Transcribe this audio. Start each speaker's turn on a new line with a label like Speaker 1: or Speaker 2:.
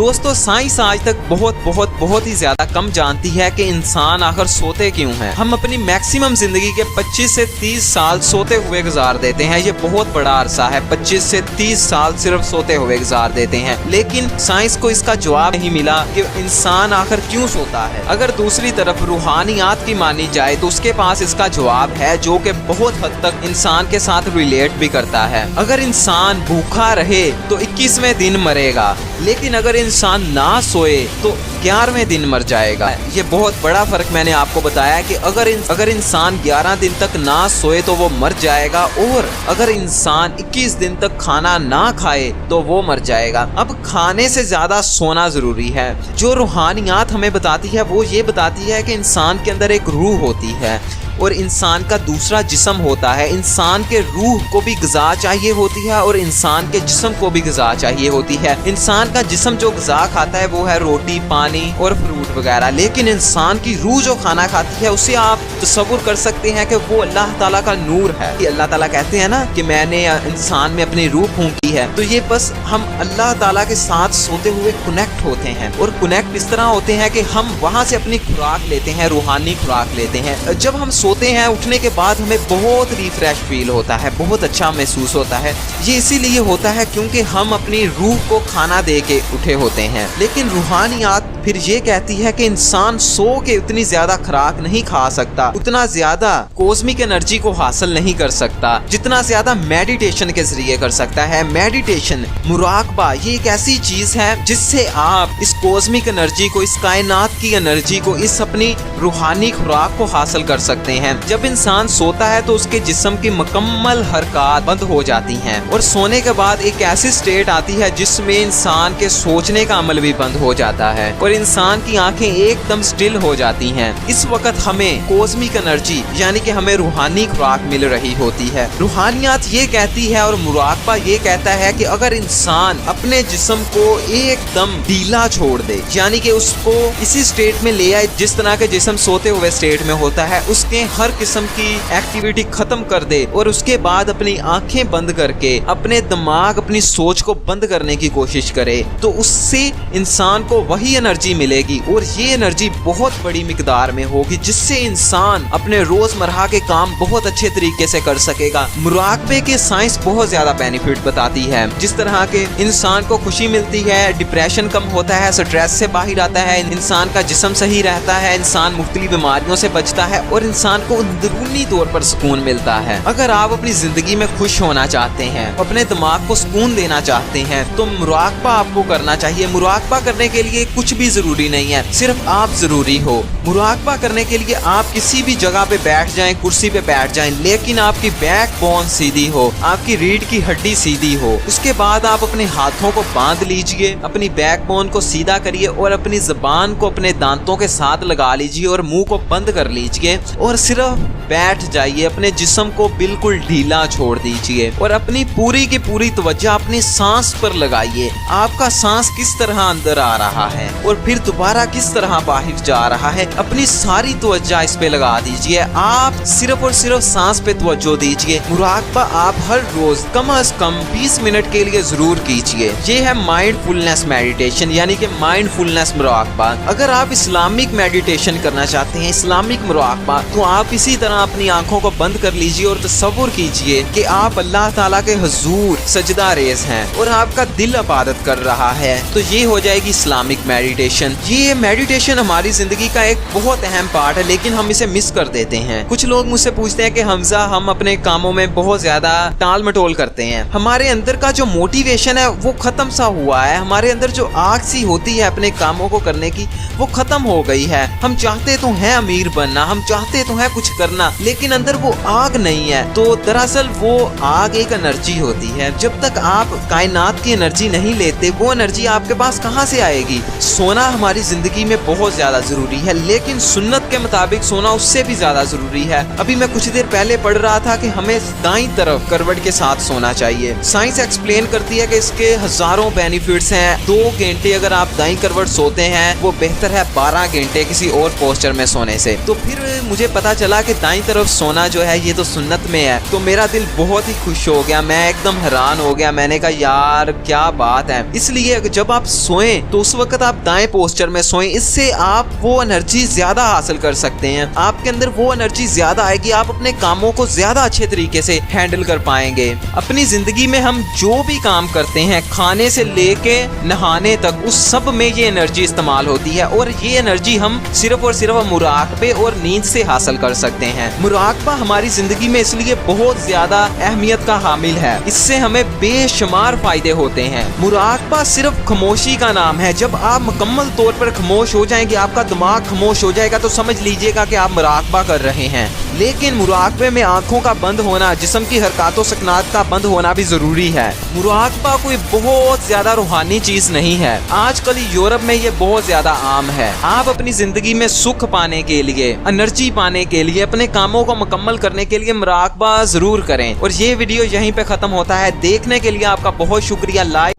Speaker 1: दोस्तों साइंस आज तक बहुत ही ज्यादा कम जानती है कि इंसान आखिर सोते क्यों हैं। हम अपनी मैक्सिमम जिंदगी के 25 से 30 साल सोते हुए गुजार देते हैं। ये बहुत बड़ा अरसा है, 25 से 30 साल सिर्फ सोते हुए गुजार देते हैं। लेकिन साइंस को इसका जवाब नहीं मिला कि इंसान आखिर क्यों सोता है। अगर दूसरी तरफ रूहानियात की मानी जाए तो उसके पास इसका जवाब है, जो कि बहुत हद तक इंसान के साथ रिलेट भी करता है। अगर इंसान भूखा रहे तो 21वें दिन मरेगा, लेकिन अगर इंसान ना सोए तो 11वें दिन मर जाएगा। ये बहुत बड़ा फर्क मैंने आपको बताया कि अगर इंसान 11 दिन तक ना सोए तो वो मर जाएगा, और अगर इंसान 21 दिन तक खाना ना खाए तो वो मर जाएगा। अब खाने से ज्यादा सोना जरूरी है। जो रूहानियात हमें बताती है वो ये बताती है कि इंसान के अंदर एक रूह होती है और इंसान का दूसरा जिस्म होता है। इंसान के रूह को भी ग़िज़ा चाहिए होती है और इंसान के जिस्म को भी ग़िज़ा चाहिए होती है। इंसान का जिस्म जो ग़िज़ा खाता है वो है रोटी, पानी और फ्रूट वगैरह, लेकिन इंसान की रूह जो खाना खाती है उससे आप तसव्वुर कर सकते हैं कि वो अल्लाह ताला का नूर है। कि अल्लाह ताला कहते हैं ना कि मैंने इंसान में अपनी रूह फूंकी है, तो ये बस हम अल्लाह ताला के साथ सोते हुए कनेक्ट होते हैं। और कनेक्ट इस तरह होते हैं कि हम वहाँ से अपनी खुराक लेते हैं, रूहानी खुराक लेते हैं। जब हम सोते हैं उठने के बाद हमें बहुत रिफ्रेश फील होता है, बहुत अच्छा महसूस होता है। ये इसीलिए होता है क्योंकि हम अपनी रूह को खाना दे के उठे होते हैं। लेकिन रूहानियात फिर ये कहती है कि इंसान सो के उतनी ज्यादा खुराक नहीं खा सकता, उतना ज्यादा कॉस्मिक एनर्जी को हासिल नहीं कर सकता जितना ज्यादा मेडिटेशन के जरिए कर सकता है। मेडिटेशन, मुराकबा, ये एक ऐसी चीज है जिससे आप इस कॉस्मिक एनर्जी को, इस कायनात की एनर्जी को, इस अपनी रूहानी खुराक को हासिल कर सकते हैं। जब इंसान सोता है तो उसके जिस्म की मुकम्मल हरकत बंद हो जाती हैं और सोने के बाद एक ऐसी स्टेट आती है जिसमें इंसान के सोचने का अमल भी बंद हो जाता है और इंसान की आंखें एकदम स्टिल हो जाती हैं। इस वक्त हमें कॉस्मिक एनर्जी यानी कि हमें रूहानी खुराक मिल रही होती है। रूहानियात ये कहती है और मुराकबा ये कहता है कि अगर इंसान अपने जिस्म को एकदम ढीला छोड़ दे, यानी कि उसको इसी स्टेट में ले आए जिस तरह के जिस्म सोते हुए स्टेट में होता है, उसके हर किस्म की एक्टिविटी खत्म कर दे और उसके बाद अपनी आंखें बंद करके अपने दिमाग, अपनी सोच को बंद करने की कोशिश करे, तो उससे इंसान को वही एनर्जी मिलेगी और ये एनर्जी बहुत बड़ी मिकदार में होगी जिससे इंसान अपने रोजमर्रा के काम बहुत अच्छे तरीके से कर सकेगा। मुराकबे के साइंस बहुत ज्यादा बेनिफिट बताती है, जिस तरह के इंसान को खुशी मिलती है, डिप्रेशन कम होता है, स्ट्रेस से बाहर आता है, इंसान का जिस्म सही रहता है, इंसान मुख्तलिफ बीमारियों से बचता है और इंसान को अंदरूनी तौर पर सुकून मिलता है। अगर आप अपनी जिंदगी में खुश होना चाहते हैं, अपने दिमाग को सुकून देना चाहते हैं, तो मुराकबा आपको करना चाहिए। मुराकबा करने के लिए कुछ भी जरूरी नहीं है, सिर्फ आप जरूरी हो। मुराकबा करने के लिए आप किसी भी जगह पे बैठ जाएं, कुर्सी पे बैठ जाएं, लेकिन आपकी बैक बोन सीधी हो, आपकी रीढ़ की हड्डी सीधी हो। उसके बाद आप अपने हाथों को बांध लीजिए, अपनी बैक बोन को सीधा करिए और अपनी जुबान को अपने दांतों के साथ लगा लीजिए और मुंह को बंद कर लीजिए और सिर्फ बैठ जाइए। अपने जिस्म को बिल्कुल ढीला छोड़ दीजिए और अपनी पूरी की पूरी तवज्जो अपनी सांस पर लगाइए। आपका सांस किस तरह अंदर आ रहा है और फिर दोबारा किस तरह बाहर जा रहा है, अपनी सारी तवज्जो इस पे लगा दीजिए। आप सिर्फ और सिर्फ सांस पे तवज्जो दीजिए। मुराकबा आप हर रोज कम से कम 20 मिनट के लिए जरूर कीजिए। ये है माइंडफुलनेस मेडिटेशन, यानी कि माइंडफुलनेस मुराकबा। अगर आप इस्लामिक मेडिटेशन करना चाहते हैं, इस्लामिक मुराकबा, तो आप इसी तरह अपनी आंखों को बंद कर लीजिए और तसव्वुर कीजिए कि आप अल्लाह ताला के हुजूर सजदा रेज हैं और आपका दिल इबादत कर रहा है। तो ये हो जाएगी इस्लामिक मेडिटेशन। ये मेडिटेशन हमारी जिंदगी का एक बहुत अहम पार्ट है, लेकिन हम इसे मिस कर देते हैं। कुछ लोग मुझसे पूछते हैं कि हमजा, हम अपने कामों में बहुत ज्यादा टाल मटोल करते हैं, हमारे अंदर का जो मोटिवेशन है वो खत्म सा हुआ है, हमारे अंदर जो आग सी होती है अपने कामों को करने की वो खत्म हो गई है। हम चाहते तो हैं अमीर बनना, हम चाहते तो हैं कुछ करना, लेकिन अंदर वो आग नहीं है। तो दरअसल वो आग एक एनर्जी होती है। जब तक आप कायनात की एनर्जी नहीं लेते, वो एनर्जी आपके पास कहाँ से आएगी? सोना सोना हमारी जिंदगी में बहुत ज्यादा जरूरी है, लेकिन सुन्नत के मुताबिक सोना उससे भी ज्यादा जरूरी है। अभी मैं कुछ देर पहले पढ़ रहा था कि हमें दाईं तरफ करवट के साथ सोना चाहिए। साइंस एक्सप्लेन करती है कि इसके हजारों बेनिफिट्स हैं। 2 घंटे अगर आप दाईं करवट सोते हैं वो बेहतर है 12 घंटे किसी और पोस्चर में सोने से। तो फिर मुझे पता चला कि दाईं तरफ सोना जो है ये तो सुन्नत में है, तो मेरा दिल बहुत ही खुश हो गया, मैं एकदम हैरान हो गया। मैंने कहा यार क्या बात है। इसलिए जब आप सोएं तो उस वक्त आप दाएं पोस्चर में सोएं, इससे आप वो एनर्जी ज्यादा हासिल कर सकते हैं। आपके अंदर वो एनर्जी ज्यादा आएगी, आप अपने कामों को ज्यादा अच्छे तरीके से हैंडल कर पाएंगे। अपनी जिंदगी में हम जो भी काम करते हैं, खाने से लेके नहाने तक, उस सब में ये एनर्जी इस्तेमाल होती है, और ये एनर्जी हम सिर्फ और सिर्फ मुराकबे और नींद से हासिल कर सकते हैं। मुराकबा हमारी जिंदगी में इसलिए बहुत ज्यादा अहमियत का हामिल है, इससे हमें बेशुमार फायदे होते हैं। मुराकबा सिर्फ खामोशी का नाम है। जब आप मुकम्मल तौर पर खामोश हो जाएंगे, आपका दिमाग खामोश हो जाएगा, तो समझ लीजिएगा कि आप मुराकबा कर रहे हैं। लेकिन मुराकबे में आंखों का बंद होना, जिस्म की हरकतों सकनात का बंद होना भी जरूरी है। मुराकबा कोई बहुत ज्यादा रूहानी चीज नहीं है, आजकल यूरोप में ये बहुत ज्यादा आम है। आप अपनी जिंदगी में सुख पाने के लिए, एनर्जी पाने के लिए, अपने कामों को मुकम्मल करने के लिए मुराकबा जरूर करें। और ये वीडियो यहीं पे खत्म होता है। देखने के लिए आपका बहुत शुक्रिया। लाइक